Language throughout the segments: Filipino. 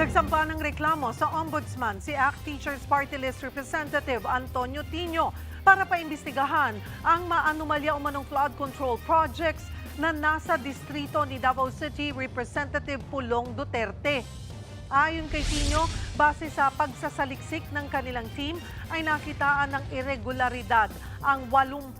Nagsampa ng reklamo sa Ombudsman si ACT Teachers Party List Representative Antonio Tino para paimbestigahan ang maanumalya umanong flood control projects na nasa distrito ni Davao City Representative Pulong Duterte. Ayon kay Tino, base sa pagsasaliksik ng kanilang team ay nakitaan ng irregularidad ang 80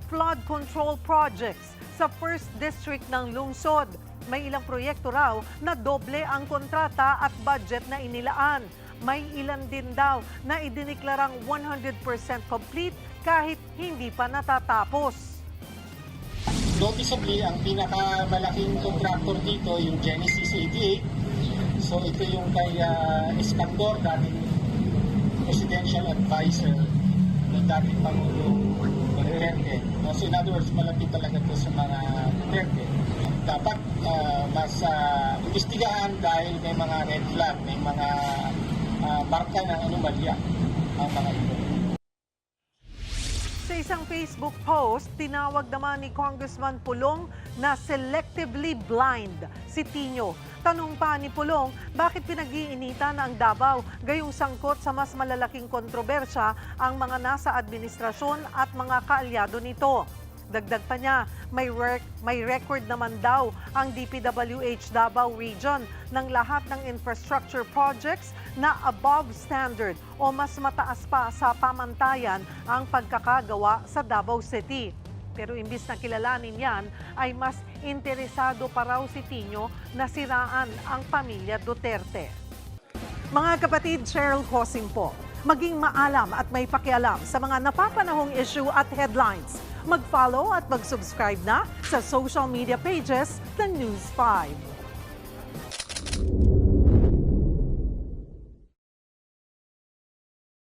flood control projects sa 1st District ng lungsod. May ilang proyekto raw na doble ang kontrata at budget na inilaan. May ilan din daw na idiniklarang 100% complete kahit hindi pa natatapos. Noticeably, ang pinakamalaking contractor dito, yung Genesis 88. So ito yung kay Escandor, dating presidential advisor ng dating Pangulong Duterte. So in other words, malapit talaga ito sa mga Duterte. Dapat mas imbestigahan dahil may mga red flag, may mga marka ng anomalya ang mga ito. Sa isang Facebook post, tinawag naman ni Congressman Pulong na selectively blind si Tino. Tanong pa ni Pulong, bakit pinag-iinitan ang Davao gayong sangkot sa mas malalaking kontrobersya ang mga nasa administrasyon at mga kaalyado nito. Dagdag pa niya, may record naman daw ang DPWH Davao Region ng lahat ng infrastructure projects na above standard o mas mataas pa sa pamantayan ang pagkakagawa sa Davao City. Pero imbis na kilalanin yan, ay mas interesado pa raw si Tino na siraan ang pamilya Duterte. Mga kapatid, Cheryl Hosing po, maging maalam at may pakialam sa mga napapanahong issue at headlines. Mag-follow at mag-subscribe na sa social media pages ng News 5.